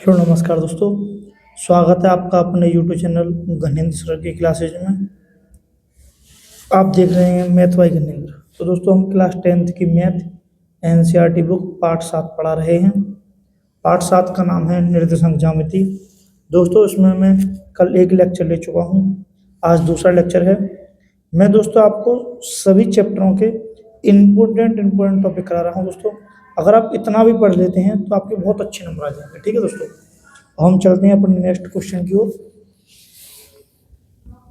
Hello नमस्कार दोस्तों। स्वागत है आपका अपने यूट्यूब चैनल घनेंद्र सर की क्लासेज में। आप देख रहे हैं मैथ बाई घनेंद्र। तो दोस्तों हम क्लास 10th की मैथ एनसीईआरटी बुक पार्ट 7 पढ़ा रहे हैं। पार्ट 7 का नाम है निर्देशांक ज्यामिति। दोस्तों इसमें मैं कल एक लेक्चर ले चुका हूँ, आज दूसरा लेक्चर है। मैं दोस्तों आपको सभी चैप्टरों के इम्पोर्टेंट टॉपिक करा रहा हूँ दोस्तों। अगर आप इतना भी पढ़ लेते हैं तो आपके बहुत अच्छे नंबर आ जाएंगे। ठीक है दोस्तों, अब हम चलते हैं अपने नेक्स्ट क्वेश्चन की ओर।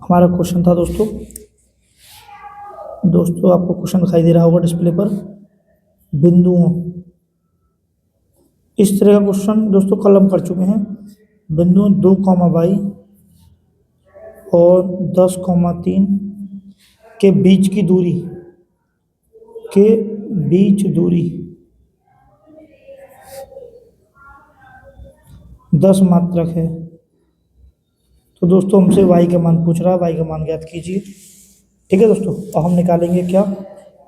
हमारा क्वेश्चन था दोस्तों आपको क्वेश्चन दिखाई दे रहा होगा डिस्प्ले पर, बिंदुओं। इस तरह का क्वेश्चन दोस्तों कल हम कर चुके हैं। बिंदु 2,22 और 10,3 के बीच की दूरी 10 मात्रक है। तो दोस्तों हमसे y का मान पूछ रहा है, y का मान ज्ञात कीजिए। ठीक है दोस्तों, अब हम निकालेंगे क्या,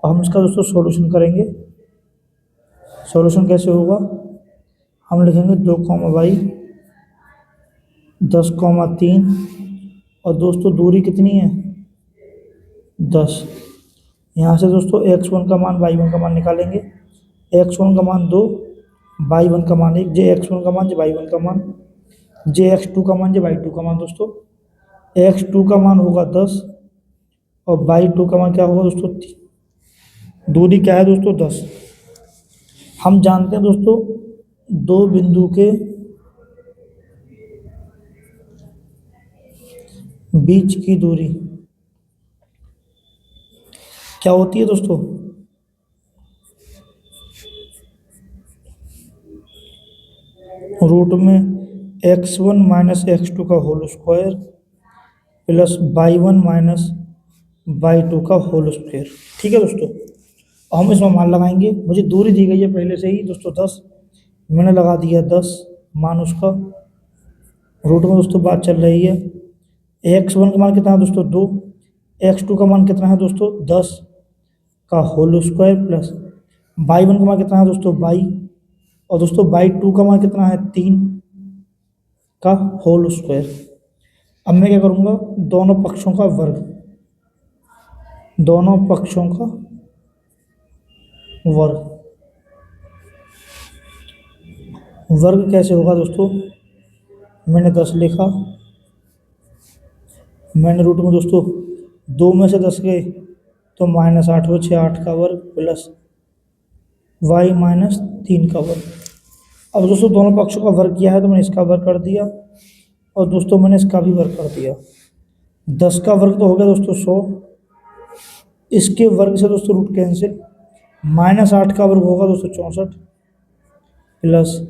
हम इसका दोस्तों सॉल्यूशन करेंगे। सॉल्यूशन कैसे होगा, हम लिखेंगे 2,22 10,3 और दोस्तों दूरी कितनी है 10। यहाँ से दोस्तों x1 का मान y1 का मान निकालेंगे। x1 का मान 2, y1 का मान 1, जे x1 का मान जे y1 का मान, जे x2 का मान जे y2 का मान। दोस्तों x2 का मान होगा 10 और y2 का मान क्या होगा दोस्तों 3। दूरी क्या है दोस्तों 10। हम जानते हैं दोस्तों दो बिंदु के बीच की दूरी क्या होती है दोस्तों, रूट में x1 माइनस x2 का whole square plus y1 minus y2 का होल स्क्वायर। ठीक है दोस्तों, हम इसमें मान लगाएंगे। मुझे दूरी दी गई है पहले से ही दोस्तों 10, मैंने लगा दिया 10 मान उसका। रूट में दोस्तों बात चल रही है x1 का मान कितना है दोस्तों 2, x2 का मान कितना है दोस्तों 10 का होल स्क्वायर प्लस y1 का मान कितना है दोस्तों y, और दोस्तों y2 का मान कितना है 3 का होल स्क्वायर। अब मैं क्या करूँगा, दोनों पक्षों का वर्ग कैसे होगा दोस्तों, मैंने 10 लिखा, मैंने रूट में दोस्तों 2 में से 10 गए तो -8 हो 6, 8 का वर्ग प्लस y माइनस 3 का वर्ग। अब दोस्तों दोनों पक्षों का वर्ग किया है तो मैंने इसका वर्ग कर दिया और दोस्तों मैंने इसका भी वर्ग कर दिया। 10 का वर्ग तो हो गया दोस्तों 100, इसके वर्ग से दोस्तों रूट कैंसिल, -8 का वर्ग होगा दोस्तों 64 प्लस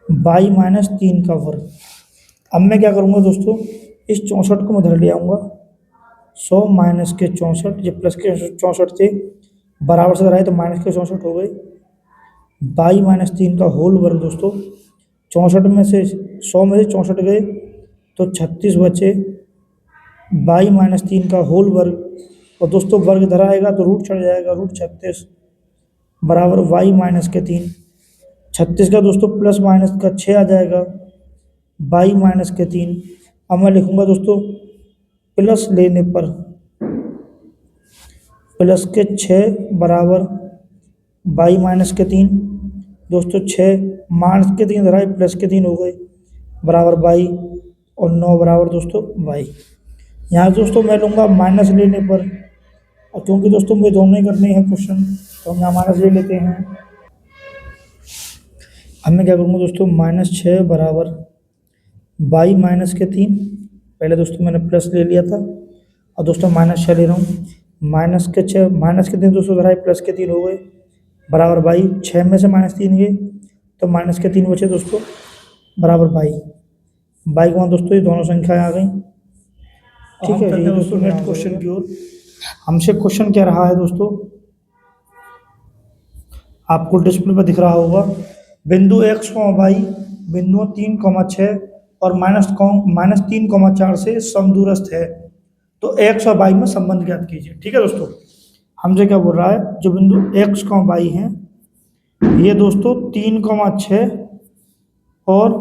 y माइनस 3 का वर्ग। अब मैं क्या करूँगा दोस्तों, इस 64 को मैं उधर ले आऊँगा, 100 माइनस के 64, ये प्लस के 64 थे, बराबर से कराए तो माइनस के 64 हो गए, y माइनस 3 का होल वर्ग। दोस्तों 64 में से 100 में से 64 गए तो 36 बचे, y माइनस 3 का होल वर्ग, और दोस्तों वर्ग इधर आएगा तो रूट चढ़ जाएगा, रूट 36 बराबर y माइनस के 3। 36 का दोस्तों प्लस माइनस का 6 आ जाएगा, y माइनस के 3। अब मैं लिखूँगा दोस्तों प्लस लेने पर प्लस के 6 बराबर y माइनस के 3। दोस्तों 6 माइनस के 3 इधर आए, प्लस के 3 हो गए बराबर y, और 9 बराबर दोस्तों y। यहाँ दोस्तों मैं लूँगा माइनस लेने पर, और क्योंकि दोस्तों मुझे दोनों ही करने हैं क्वेश्चन तो हम यहाँ माइनस ले लेते हैं। अब मैं क्या करूँगा दोस्तों, -6 बराबर y माइनस के 3, पहले दोस्तों मैंने प्लस ले लिया था और दोस्तों -6 ले रहा हूँ, माइनस के 3 दोस्तों इधर आए, प्लस के 3 हो गए बराबर y, 6 में से -3 गए तो माइनस के 3 बचे दोस्तों बराबर y का मान। दोस्तों ये दोनों संख्याएं आ गई। ठीक है ये दोस्तों नेक्स्ट क्वेश्चन की ओर। हमसे क्वेश्चन क्या रहा है दोस्तों, आपको डिस्प्ले पर दिख रहा होगा, बिंदु x, y बिंदुओं 3,6 और -3,4 से समदूरस्थ है, तो x और y में संबंध ज्ञात कीजिए। ठीक है दोस्तों, हमसे क्या बोल रहा है, जो बिंदु x, y हैं ये दोस्तों 3,6 और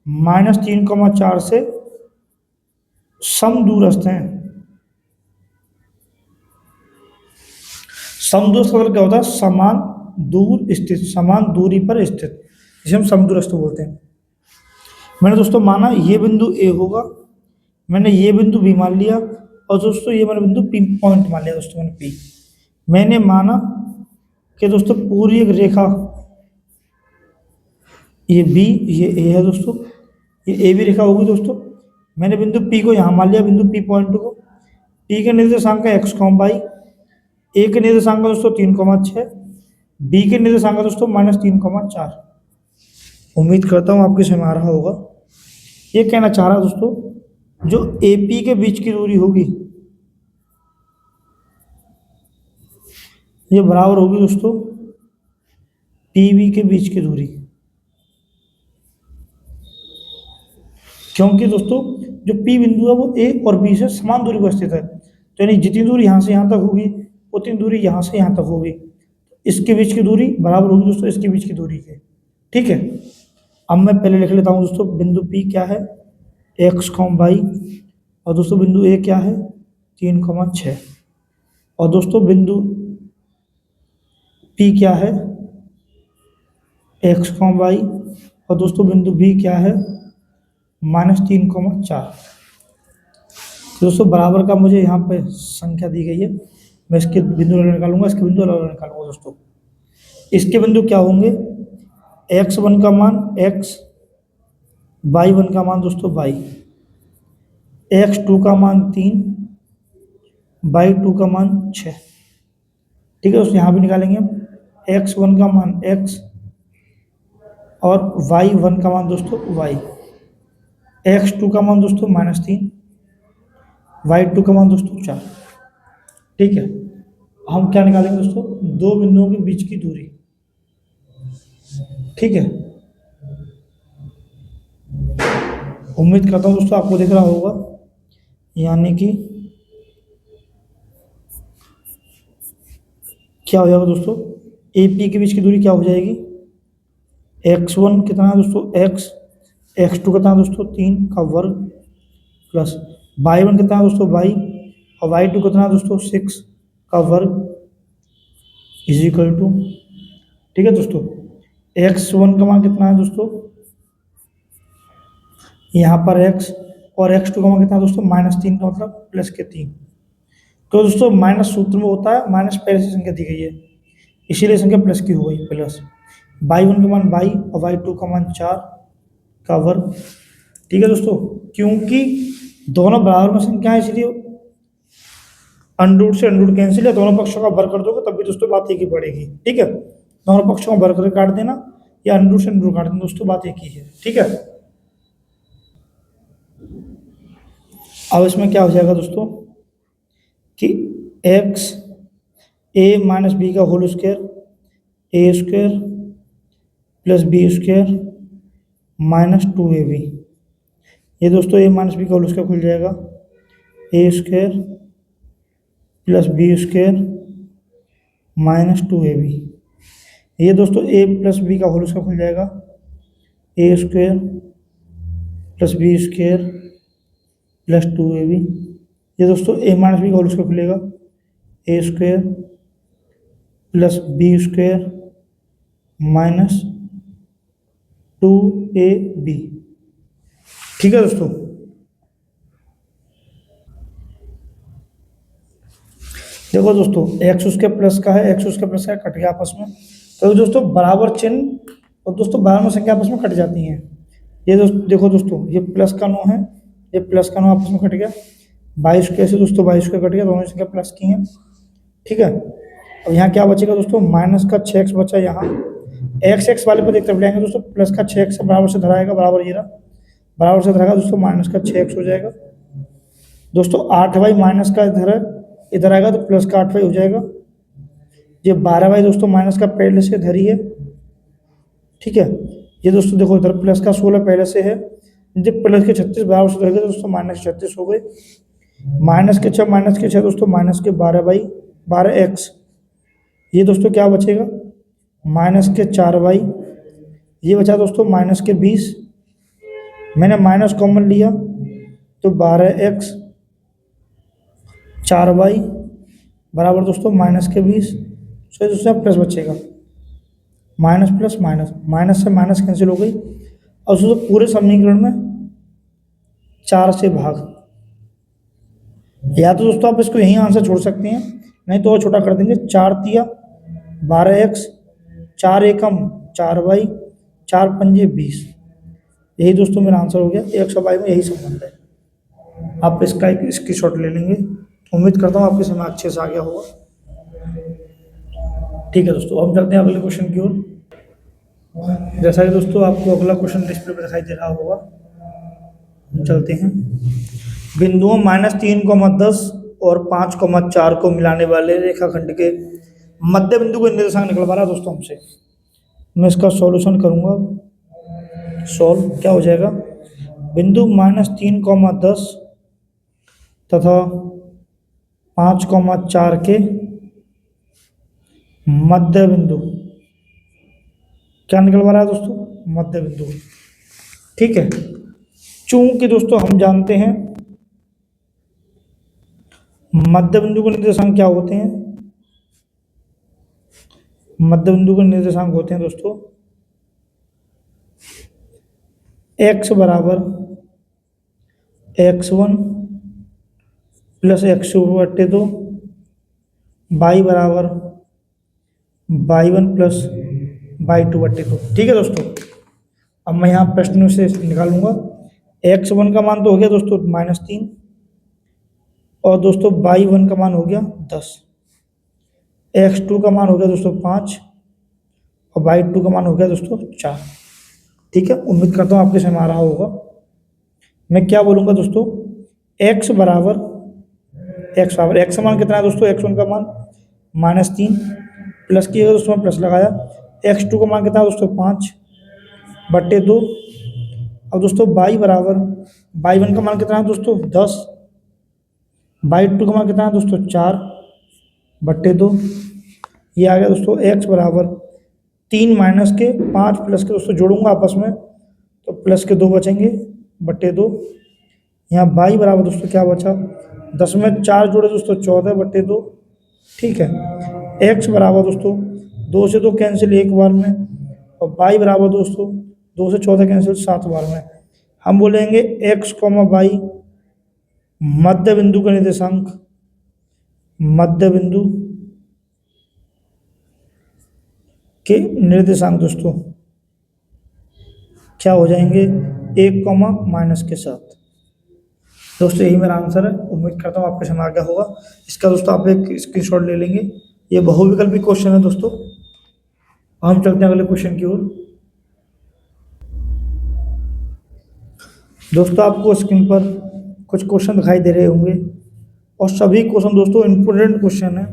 -3,4 से समदूरस्थ हैं। समदूरस्थ मतलब क्या होता है? समान दूर स्थित, समान दूरी पर स्थित, जिसे हम समदूरस्थ बोलते हैं। मैंने दोस्तों माना ये बिंदु ए होगा, मैंने ये बिंदु बी मान लिया, और दोस्तों ये मैंने बिंदु पी पॉइंट मान लिया दोस्तों, मैंने पी। मैंने माना कि दोस्तों पूरी एक रेखा, ये बी ये ए है दोस्तों, ये ए भी रेखा होगी दोस्तों। मैंने बिंदु पी को यहाँ मान लिया, बिंदु पी पॉइंट को। पी के निर्देशांक है एक्स कॉम वाई, ए के निर्देशांक दोस्तों 3,6, बी के निर्देशांक दोस्तों -3,4। उम्मीद करता हूँ आपके समझ आ रहा होगा। ये कहना चाह रहा दोस्तों, जो ए पी के बीच की दूरी होगी ये बराबर होगी दोस्तों पी बी के बीच की दूरी, क्योंकि दोस्तों जो पी बिंदु है वो ए और बी से समान दूरी पर स्थित है। तो यानी जितनी दूरी यहाँ से यहाँ तक होगी उतनी दूरी यहाँ से यहाँ तक होगी, इसके बीच की दूरी बराबर होगी दोस्तों इसके बीच की दूरी के। ठीक है, अब मैं पहले लिख लेता हूँ दोस्तों, बिंदु पी क्या है? एक्स कॉम वाई, और दोस्तों बिंदु ए क्या है? 3,6, और दोस्तों बिंदु पी क्या है? एक्स कॉम वाई, और दोस्तों बिंदु बी क्या है? -3,4। दोस्तों बराबर का मुझे यहाँ पे संख्या दी गई है, मैं इसके बिंदु अलग निकालूंगा, इसके बिंदु अलग निकालूंगा दोस्तों। इसके बिंदु क्या होंगे? x1 का मान x, y1 का मान दोस्तों y, x2 का मान 3, y2 का मान 6। ठीक है दोस्तों, यहाँ भी निकालेंगे हम x1 का मान x और y1 का मान दोस्तों y, x2 का मान दोस्तों -3, y2 का मान दोस्तों 4। ठीक है, हम क्या निकालेंगे दोस्तों? दो बिंदुओं के बीच की दूरी। ठीक है, उम्मीद करता हूँ दोस्तों आपको दिख रहा होगा, यानी कि क्या हो जाएगा दोस्तों? ए पी के बीच की दूरी क्या हो जाएगी? x1 कितना है दोस्तों? x, x2 कितना है दोस्तों? 3 का वर्ग, प्लस y1 कितना है दोस्तों? y, और y2 कितना है दोस्तों? 6 का वर्ग, इज इक्वल टू। ठीक है दोस्तों, x1 का मान कितना है दोस्तों? यहाँ पर x, और x2 का मान कितना है दोस्तों? -3 का मतलब प्लस के 3। तो दोस्तों माइनस सूत्र में होता है, माइनस पहले से संख्या दी गई है, इसीलिए संख्या प्लस की हो गई प्लस। y1 का मान y और y2 का मान 4 का वर्ग। ठीक है दोस्तों, क्योंकि दोनों बराबर में संख्या है इसलिए अंडरूट से अंडरूट कैंसिल है, दोनों पक्षों का वर्ग कर दोगे तब भी दोस्तों बात एक ही पड़ेगी। ठीक है, दोनों पक्षों का वर्ग करके काट देना या अंडरूट से अंडरूट काट देना दोस्तों, बात एक ही है। ठीक है, अब इसमें क्या हो जाएगा दोस्तों कि x a माइनस बी का whole square, a square plus b square -2ab, ये दोस्तों a माइनस बी का होल स्क्वायर खुल जाएगा, a square plus b square -2ab, ये दोस्तों a प्लस बी का होल स्क्वायर खुल जाएगा, a square plus b square plus 2ab, ये दोस्तों a माइनस बी का होल स्क्वायर खुलेगा, a square plus b square -2ab। ठीक है दोस्तों, देखो दोस्तों एक्स उसके प्लस का है, एक्स उसके प्लस का कट गया आपस में, तो दोस्तों बराबर चिन्ह और दोस्तों बराबर संख्या आपस में कट जाती हैं। ये दोस्तों देखो दोस्तों, ये प्लस का 9 है, ये प्लस का 9 आपस में कट गया, 22 कैसे दोस्तों 22 का कट गया, दोनों संख्या प्लस की हैं। ठीक है, अब यहाँ क्या बचेगा दोस्तों? माइनस का 6x बचा, यहाँ x वाले पर एक तरफ लाएंगे दोस्तों, प्लस का 6x बराबर से धराएगा, बराबर ये रहा, बराबर से धराएगा दोस्तों, माइनस का 6x हो जाएगा दोस्तों, 8y माइनस का इधर आएगा तो प्लस का 8y हो जाएगा, ये 12y दोस्तों माइनस का पहले से धरी है। ठीक है, ये दोस्तों देखो इधर प्लस का 16 पहले से है, जब प्लस के 36 बराबर से धरेगा दोस्तों -36 हो गए, माइनस के 6 दोस्तों माइनस के 12x, ये दोस्तों क्या बचेगा? -4y ये बचा दोस्तों -20, मैंने माइनस कॉमन लिया तो 12x 4y बराबर दोस्तों -20। सो दोस्तों प्लस बचेगा, माइनस प्लस माइनस, माइनस से माइनस कैंसिल हो गई। और दोस्तों पूरे समीकरण में 4 से भाग, या तो दोस्तों आप इसको यहीं आंसर छोड़ सकते हैं, नहीं तो और छोटा कर देंगे। 4 तिया 12x, 4 एकम 4y, 4 पंजे 20। यही दोस्तों मेरा आंसर हो गया। एक्स और वाई में यही संबंध है। आप इसका एक स्क्रीनशॉट ले लेंगे। उम्मीद करता हूँ आपके समझ अच्छे से आ गया होगा। ठीक है दोस्तों, हम चलते हैं अगले क्वेश्चन की ओर। जैसा कि दोस्तों आपको अगला क्वेश्चन डिस्प्ले पर दिखाई दे रहा होगा, हम चलते हैं। बिंदुओं -3, 10 और 5, 4 को मिलाने वाले रेखाखंड के मध्य बिंदु को निर्देशांक निकलवा रहा है दोस्तों हमसे। मैं इसका सॉल्यूशन करूंगा। सॉल्व क्या हो जाएगा, बिंदु -3, 10 तथा 5, 4 के मध्य बिंदु, क्या निकलवा रहा है दोस्तों, मध्य बिंदु। ठीक है, चूंकि दोस्तों हम जानते हैं मध्य बिंदु के निर्देशांक क्या होते हैं, मध्य बिंदु के निर्देशांक होते हैं दोस्तों x बराबर x1 प्लस x2/2, y बराबर y1 प्लस y2/2। ठीक है दोस्तों, अब मैं यहाँ प्रश्न से निकालूंगा। x1 का मान तो हो गया दोस्तों -3, और दोस्तों y1 का मान हो गया 10, x2 का मान हो गया दोस्तों 5, और y2 का मान हो गया दोस्तों 4। ठीक है, उम्मीद करता हूँ आपके समझ आ रहा होगा। मैं क्या बोलूँगा दोस्तों, x बराबर x का मान कितना है दोस्तों, x1 का मान -3, प्लस किया दोस्तों, प्लस लगाया। x2 का मान कितना है दोस्तों 5/2। अब दोस्तों y बराबर y1 का मान कितना है दोस्तों 10, y2 का मान कितना है दोस्तों 4/2। ये आ गया दोस्तों x बराबर 3 माइनस के 5 प्लस के दोस्तों जोड़ूंगा आपस में, तो प्लस के 2 बचेंगे /2। यहाँ y बराबर दोस्तों क्या बचा, 10 में 4 जोड़े दोस्तों 14/2। ठीक है, x बराबर दोस्तों 2 से 2 कैंसिल 1 बार में, और y बराबर दोस्तों 2 से 14 कैंसिल 7 बार में। हम बोलेंगे x, y मध्य बिंदु का निर्देशांक, मध्य बिंदु के निर्देशांक दोस्तों क्या हो जाएंगे, 1, माइनस के साथ। दोस्तों यही मेरा आंसर है। उम्मीद करता हूँ आपको समझ आ गया होगा। इसका दोस्तों आप एक स्क्रीनशॉट ले लेंगे। ये बहुविकल्पी क्वेश्चन है दोस्तों। हम चलते हैं अगले क्वेश्चन की ओर। दोस्तों आपको स्क्रीन पर कुछ क्वेश्चन दिखाई दे रहे होंगे, और सभी क्वेश्चन दोस्तों इंपॉर्टेंट क्वेश्चन है।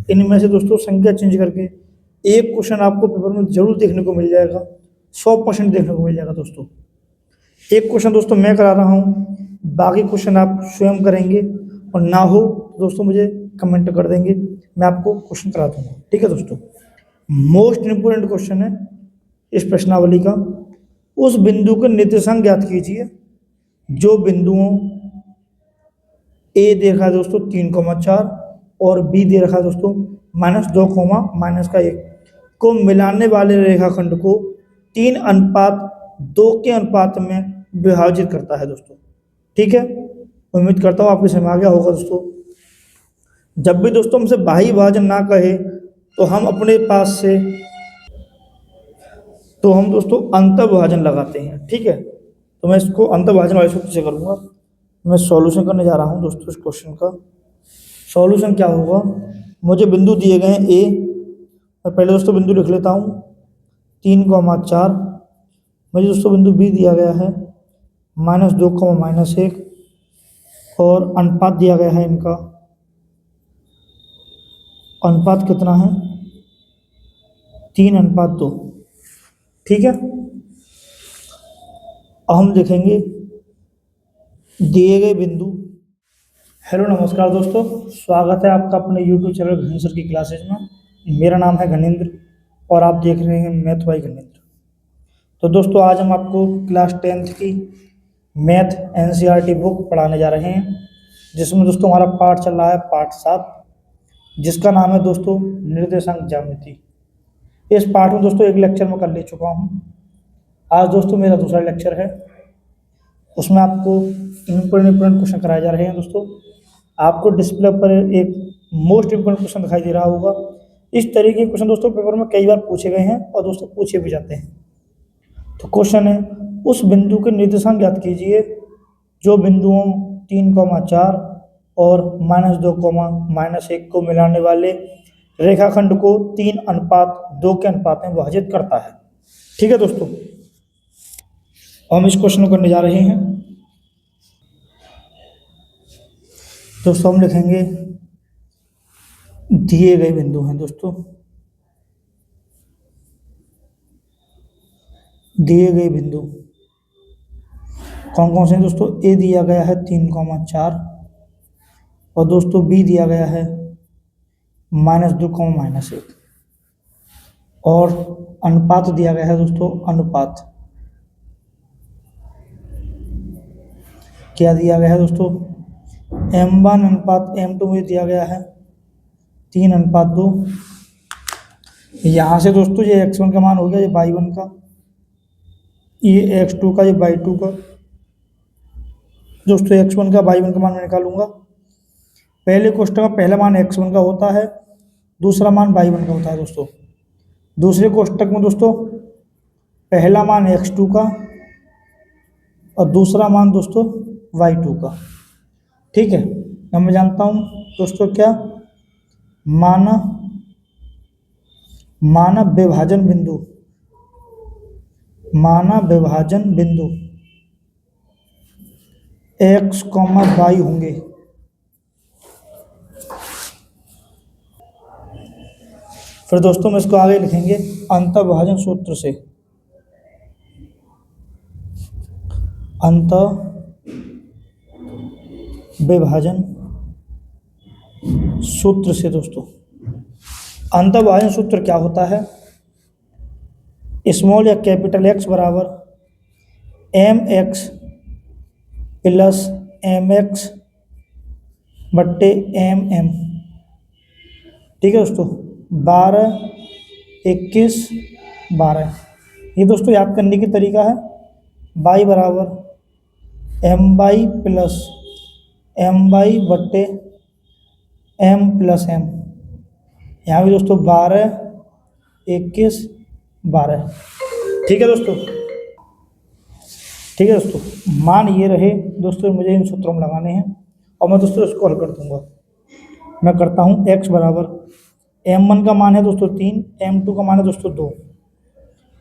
इनमें से दोस्तों संख्या चेंज करके एक क्वेश्चन आपको पेपर में जरूर देखने को मिल जाएगा, 100% देखने को मिल जाएगा दोस्तों। एक क्वेश्चन दोस्तों मैं करा रहा हूँ, बाकी क्वेश्चन आप स्वयं करेंगे, और ना हो तो दोस्तों मुझे कमेंट कर देंगे, मैं आपको क्वेश्चन करा दूंगा। ठीक है दोस्तों, मोस्ट इंपोर्टेंट क्वेश्चन है इस प्रश्नावली का। उस बिंदु के निर्देशांक ज्ञात कीजिए जो बिंदुओं ए दे रखा है दोस्तों 3, 4 और बी दे रखा है दोस्तों -2, -1 को मिलाने वाले रेखाखंड को 3:2 के अनुपात में विभाजित करता है दोस्तों। ठीक है, उम्मीद करता हूँ आपको समझ आ गया होगा दोस्तों। जब भी दोस्तों हमसे बाह्य विभाजन ना कहे तो हम अपने पास से तो हम दोस्तों अंतर विभाजन लगाते हैं। ठीक है, तो मैं इसको अंतर विभाजन वाले सूत्र से करूँगा। मैं सॉल्यूशन करने जा रहा हूँ दोस्तों इस क्वेश्चन का। सॉल्यूशन क्या होगा, मुझे बिंदु दिए गए हैं ए, मैं पहले दोस्तों बिंदु लिख लेता हूँ 3, 4। मुझे दोस्तों बिंदु बी दिया गया है -2, -1, और अनुपात दिया गया है इनका, अनुपात कितना है 3:2। ठीक है, अब हम देखेंगे दिए गए बिंदु। हेलो नमस्कार दोस्तों, स्वागत है आपका अपने यूट्यूब चैनल घनेंद्र सर की क्लासेज में। मेरा नाम है घनेंद्र और आप देख रहे हैं मैथ बाय घनेंद्र। तो दोस्तों आज हम आपको क्लास 10th की मैथ एनसीईआरटी बुक पढ़ाने जा रहे हैं, जिसमें दोस्तों हमारा पाठ चल रहा है पाठ 7, जिसका नाम है दोस्तों निर्देशांक ज्यामिति। इस पाठ में दोस्तों एक लेक्चर मैं कर ले चुका हूँ। आज दोस्तों मेरा दूसरा लेक्चर है, उसमें आपको इम्पोर्टेंट क्वेश्चन कराए जा रहे हैं। दोस्तों आपको डिस्प्ले पर एक मोस्ट इम्पोर्टेंट क्वेश्चन दिखाई दे रहा होगा। इस तरीके के क्वेश्चन दोस्तों पेपर में कई बार पूछे गए हैं और दोस्तों पूछे भी जाते हैं। तो क्वेश्चन है, उस बिंदु के निर्देशांक ज्ञात कीजिए जो बिंदुओं 3,4 और -2, -1 को मिलाने वाले रेखाखंड को 3:2 के अनुपात में विभाजित करता है। ठीक है दोस्तों, हम इस क्वेश्चन को करने जा रहे हैं। दोस्तों हम लिखेंगे दिए गए बिंदु हैं। दोस्तों दिए गए बिंदु कौन कौन से हैं दोस्तों? ए दिया गया है 3,4 और दोस्तों बी दिया गया है -2, -1 और अनुपात दिया गया है दोस्तों। अनुपात क्या दिया गया है दोस्तों? M1 अनुपात M2 में दिया गया है 3:2। यहाँ से दोस्तों ये x1 का मान हो गया, ये y1 का, ये x2 का, ये y2 का। दोस्तों x1 का y1 का मान मैं निकालूंगा। पहले कोष्टक में पहला मान x1 का होता है, दूसरा मान y1 का होता है। दोस्तों दूसरे कोष्टक में दोस्तों पहला मान x2 का और दूसरा मान दोस्तों y2 का। ठीक है, अब मैं जानता हूँ दोस्तों क्या, माना विभाजन बिंदु, माना विभाजन बिंदु x, y होंगे। फिर दोस्तों हम इसको आगे लिखेंगे अंतःविभाजन सूत्र से। अंतःविभाजन सूत्र से दोस्तों, अंतःविभाजन सूत्र क्या होता है? स्मॉल या कैपिटल X बराबर mx प्लस mx बट्टे mm। ठीक है दोस्तों, 12, 21, 12। ये दोस्तों याद करने की तरीका है। y बराबर my प्लस my बट्टे m प्लस m। यहाँ भी दोस्तों 12, 21, 12। ठीक है दोस्तों, ठीक है दोस्तों, मान ये रहे दोस्तों। मुझे इन सूत्रों में लगाने हैं और मैं दोस्तों इसको हल कर दूंगा। मैं करता हूँ x बराबर m1 का मान है दोस्तों 3, m2 का मान है दोस्तों 2।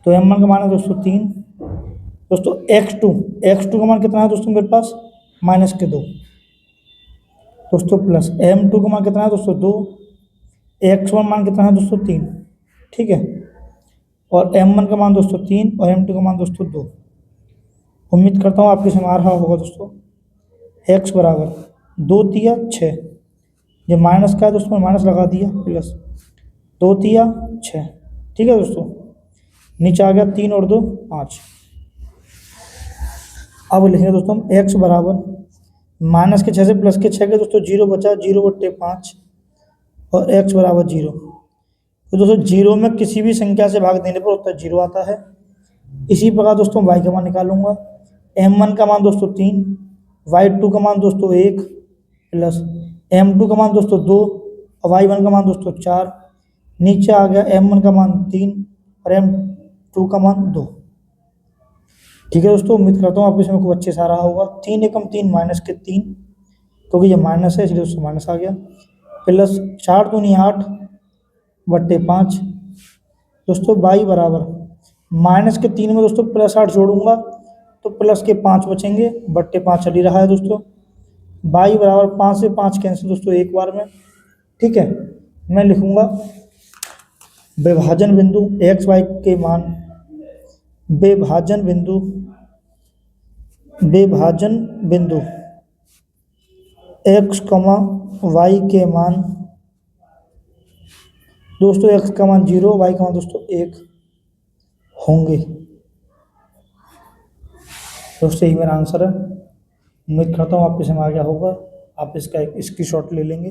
तो m1 का मान है दोस्तों 3। दोस्तों x2 का मान कितना है दोस्तों मेरे पास? -2। दोस्तों प्लस m2 का मान कितना है दोस्तों 2। x1 मान कितना है दोस्तों 3। ठीक है, और m1 का मान दोस्तों 3 और m2 का मान दोस्तों 2। उम्मीद करता हूँ आपके समझ आ रहा होगा दोस्तों। x बराबर 2 तिया 6, ये माइनस का है दोस्तों, माइनस लगा दिया, प्लस 2 तिया 6। ठीक है दोस्तों, नीचे आ गया 3 और 2 5। अब लिखेंगे दोस्तों हम x बराबर माइनस के 6 से प्लस के 6 के दोस्तों 0 बचा, 0/5 और x बराबर 0। तो दोस्तों 0 में किसी भी संख्या से भाग देने पर उत्तर 0 आता है। इसी प्रकार दोस्तों y का मान निकालूंगा। m1 का मान दोस्तों 3, y2 का मान दोस्तों 1 प्लस m2 का मान दोस्तों 2 और y1 का मान दोस्तों 4। नीचे आ गया m1 का मान 3 और m2 का मान 2। ठीक है दोस्तों, उम्मीद करता हूँ आपको इसमें खूब अच्छे से आ रहा होगा। 3 एकम 3 माइनस के 3, क्योंकि ये माइनस है इसलिए दोस्तों माइनस आ गया, प्लस 4 दूनी 8 बट्टे 5। दोस्तों y बराबर माइनस के 3 में दोस्तों प्लस 8 जोड़ूंगा तो प्लस के 5 बचेंगे, बट्टे 5 चल ही रहा है दोस्तों। y बराबर 5 से 5 कैंसिल दोस्तों एक बार में। ठीक है, मैं लिखूंगा विभाजन बिंदु x y के मान, विभाजन बिंदु x, y के मान दोस्तों x का मान 0, y का मान दोस्तों 1 होंगे। दोस्तों यही मेरा आंसर है। उम्मीद करता हूँ आपको समझ आ गया होगा। आप इसका एक स्क्रीनशॉट ले लेंगे।